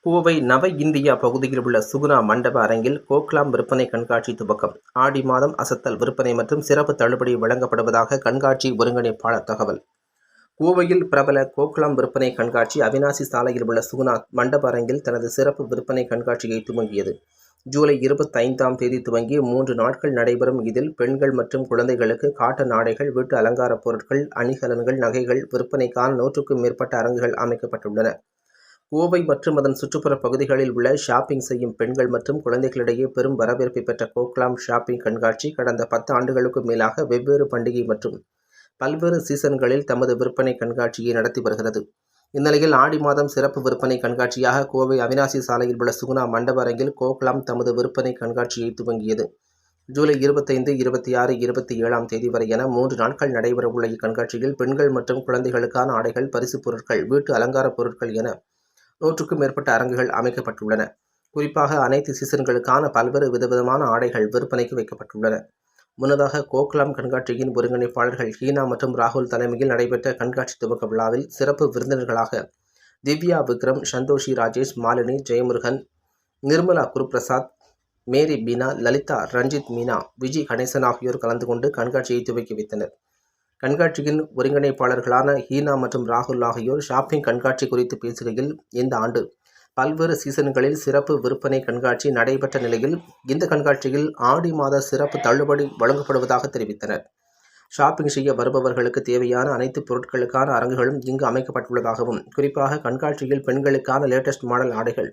கோவை நவ இந்தியா பகுதியில் உள்ள சுகுணா மண்டப அரங்கில் கோக்லாம் விற்பனை கண்காட்சி துவக்கம். ஆடி மாதம் அசத்தல் விற்பனை மற்றும் சிறப்பு தள்ளுபடி வழங்கப்படுவதாக கண்காட்சி ஒருங்கிணைப்பாளர் தகவல். கோவையில் பிரபல கோக்லாம் விற்பனை கண்காட்சி அவிநாசி சாலையில் உள்ள சுகுணா மண்டப அரங்கில் தனது சிறப்பு விற்பனை கண்காட்சியை துவங்கியது. ஜூலை 25ஆம் தேதி துவங்கி 3 நாட்கள் நடைபெறும் இதில் பெண்கள் மற்றும் குழந்தைகளுக்கு காட்டன் ஆடைகள், வீட்டு அலங்கார பொருட்கள், அணிகலன்கள், நகைகள் விற்பனைக்கான 100க்கும் மேற்பட்ட அரங்குகள் அமைக்கப்பட்டுள்ளன. கோவை மற்றும் அதன் சுற்றுப்புற பகுதிகளில் உள்ள ஷாப்பிங் செய்யும் பெண்கள் மற்றும் குழந்தைகளிடையே பெரும் வரவேற்பை பெற்ற கோக்லாம் ஷாப்பிங் கண்காட்சி கடந்த 10 ஆண்டுகளுக்கும் மேலாக வெவ்வேறு பண்டிகை மற்றும் பல்வேறு சீசன்களில் தமது விற்பனை கண்காட்சியை நடத்தி வருகிறது. இந்நிலையில் ஆடி மாதம் சிறப்பு விற்பனை கண்காட்சியாக கோவை அவிநாசி சாலையில் உள்ள சுகுணா மண்டப அரங்கில் கோக்லாம் தமது விற்பனை கண்காட்சியை துவங்கியது. ஜூலை 25, 26, 27ஆம் தேதி வரை என 3 நாட்கள் நடைபெறவுள்ள இக்கண்காட்சியில் பெண்கள் மற்றும் குழந்தைகளுக்கான ஆடைகள், பரிசுப் பொருட்கள், வீட்டு அலங்கார பொருட்கள் என 100க்கும் மேற்பட்ட அரங்குகள் அமைக்கப்பட்டுள்ளன. குறிப்பாக அனைத்து சீசன்களுக்கான பல்வேறு விதவிதமான ஆடைகள் விற்பனைக்கு வைக்கப்பட்டுள்ளன. முன்னதாக கோக்லாம் கண்காட்சியின் ஒருங்கிணைப்பாளர்கள் ஹீனா மற்றும் ராகுல் தலைமையில் நடைபெற்ற கண்காட்சி துவக்க விழாவில் சிறப்பு விருந்தினர்களாக திவ்யா விக்ரம், சந்தோஷி ராஜேஷ், மாலினி, ஜெயமுருகன், நிர்மலா குருபிரசாத், மேரி பீனா, லலிதா, ரஞ்சித் மீனா, விஜி கணேசன் ஆகியோர் கலந்து கொண்டு கண்காட்சியை துவக்கி வைத்தனர். கண்காட்சியின் ஒருங்கிணைப்பாளர்களான ஹீனா மற்றும் ராகுல் ஆகியோர் ஷாப்பிங் கண்காட்சி குறித்து பேசுகையில், இந்த ஆண்டு பல்வேறு சீசன்களில் சிறப்பு விற்பனை கண்காட்சி நடைபெற்ற நிலையில் இந்த கண்காட்சியில் ஆடி மாத சிறப்பு தள்ளுபடி வழங்கப்படுவதாக தெரிவித்தனர். ஷாப்பிங் செய்ய வருபவர்களுக்கு தேவையான அனைத்து பொருட்களுக்கான அரங்குகளும் இங்கு அமைக்கப்பட்டுள்ளதாகவும், குறிப்பாக கண்காட்சியில் பெண்களுக்கான லேட்டஸ்ட் மாடல் ஆடைகள்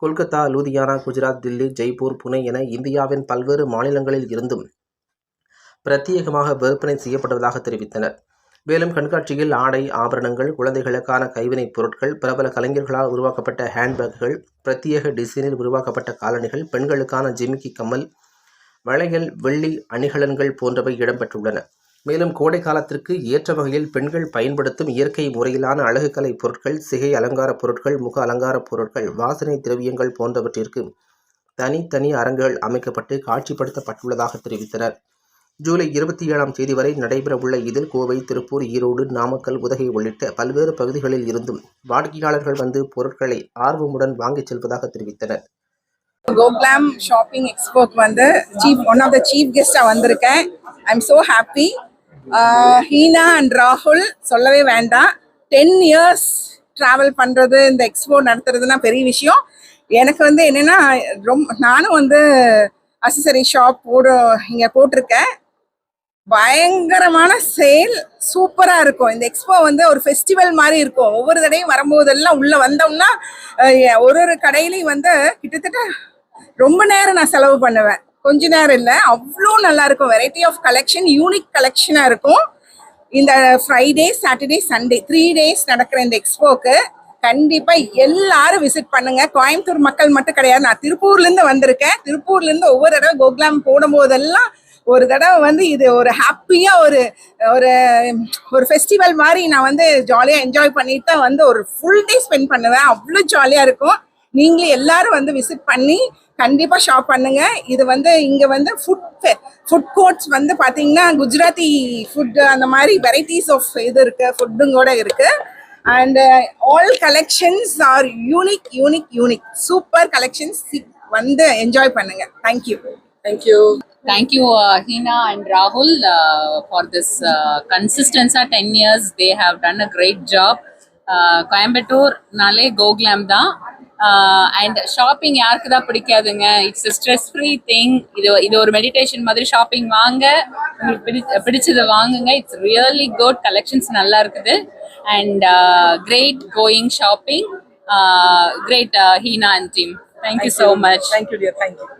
கொல்கத்தா, லூதியானா, குஜராத், தில்லி, ஜெய்ப்பூர், புனே என இந்தியாவின் பல்வேறு மாநிலங்களில் இருந்தும் பிரத்யேகமாக விற்பனை செய்யப்படுவதாக தெரிவித்தனர். மேலும் கண்காட்சியில் ஆடை, ஆபரணங்கள், குழந்தைகளுக்கான கைவினைப் பொருட்கள், பிரபல கலைஞர்களால் உருவாக்கப்பட்ட ஹேண்ட்பேக்குகள், பிரத்யேக டிசைனில் உருவாக்கப்பட்ட காலணிகள், பெண்களுக்கான ஜிமிக்கி கம்மல், வளையல், வெள்ளி அணிகலன்கள் போன்றவை இடம்பெற்றுள்ளன. மேலும் கோடை காலத்திற்கு ஏற்ற வகையில் பெண்கள் பயன்படுத்தும் இயற்கை முறையிலான அழகுக்கலை பொருட்கள், சிகை அலங்கார பொருட்கள், முக அலங்கார பொருட்கள், வாசனை திரவியங்கள் போன்றவற்றிற்கு தனித்தனி அரங்குகள் அமைக்கப்பட்டு காட்சிப்படுத்தப்பட்டுள்ளதாக தெரிவித்தனர். ஜூலை 27ஆம் தேதி வரை நடைபெறவுள்ள இதில் கோவை, திருப்பூர், ஈரோடு, நாமக்கல், உதகை உள்ளிட்ட பல்வேறு பகுதிகளில் இருந்தும் வாடிக்கையாளர்கள் வந்து பொருட்களை ஆர்வமுடன் வாங்கிச் செல்வதாக தெரிவித்தனர். கோக்லாம் ஷாப்பிங் எக்ஸ்போக்கு வந்து ஒன் ஆஃப் த சீஃப் கெஸ்டாக வந்திருக்கேன். I am so happy. Heena and ராகுல் சொல்லவே வேண்டாம். 10 இயர்ஸ் ட்ராவல் பண்ணுறது, இந்த எக்ஸ்போ நடத்துறதுனா பெரிய விஷயம். எனக்கு வந்து என்னென்னா, நானும் வந்து அக்சசரி ஷாப் இங்கே போட்டிருக்கேன். பயங்கரமான சேல், சூப்பராக இருக்கும். இந்த எக்ஸ்போ வந்து ஒரு ஃபெஸ்டிவல் மாதிரி இருக்கும். ஒவ்வொரு தடையும் வரும்போதெல்லாம் உள்ளே வந்தோம்னா ஒரு கடையிலையும் வந்து கிட்டத்தட்ட ரொம்ப நேரம் நான் செலவு பண்ணுவேன். கொஞ்ச நேரம் இல்லை, அவ்வளோ நல்லா இருக்கும். வெரைட்டி ஆஃப் கலெக்ஷன், யூனிக் கலெக்ஷனாக இருக்கும். இந்த ஃப்ரைடே, சாட்டர்டே, சண்டே 3 டேஸ் நடக்கிற இந்த எக்ஸ்போக்கு கண்டிப்பாக எல்லாரும் விசிட் பண்ணுங்க. கோயம்புத்தூர் மக்கள் மட்டும் கிடையாது, நான் திருப்பூர்லேருந்து வந்திருக்கேன். திருப்பூர்லேருந்து ஒவ்வொரு தடவை கோக்லாம் போடும்போதெல்லாம் ஒரு தடவை வந்து இது ஒரு ஹாப்பியாக ஒரு ஃபெஸ்டிவல் மாதிரி நான் வந்து ஜாலியாக என்ஜாய் பண்ணிட்டு தான் வந்து ஒரு ஃபுல் டே ஸ்பெண்ட் பண்ணுவேன். அவ்வளோ ஜாலியாக இருக்கும். நீங்களே எல்லாரும் வந்து விசிட் பண்ணி கண்டிப்பாக ஷாப் பண்ணுங்க. இது வந்து இங்கே வந்து ஃபுட் கோர்ட்ஸ் வந்து பார்த்தீங்கன்னா குஜராத்தி ஃபுட்டு, அந்த மாதிரி வெரைட்டிஸ் ஆஃப் இது இருக்குது, ஃபுட்டும் கூட இருக்குது. And all collections R unique super collections. வந்து என்ஜாய் பண்ணுங்க. Thank you. Thank you, Hina and Rahul, for this consistency. 10 years they have done a great job. Coimbatore nale Goglam da, and shopping யாருக்கு தான் பிடிக்காதுங்க. It's a stress free thing. இது ஒரு meditation மாதிரி. Shopping வாங்க, உங்களுக்கு பிடிச்சது வாங்குங்க. It's really good. collections நல்லா இருக்குது. And great going shopping. Great Hina and team. Thank you so much. Thank you dear. Thank you.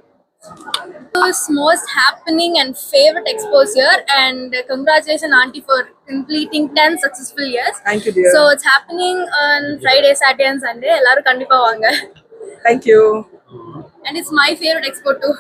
It's most happening and favorite expos here, and congratulations auntie for completing 10 successful years. Thank you dear. So it's happening on Friday, Saturday and Sunday. Ellaru kandipa vaanga. Thank you. And it's my favorite expo too.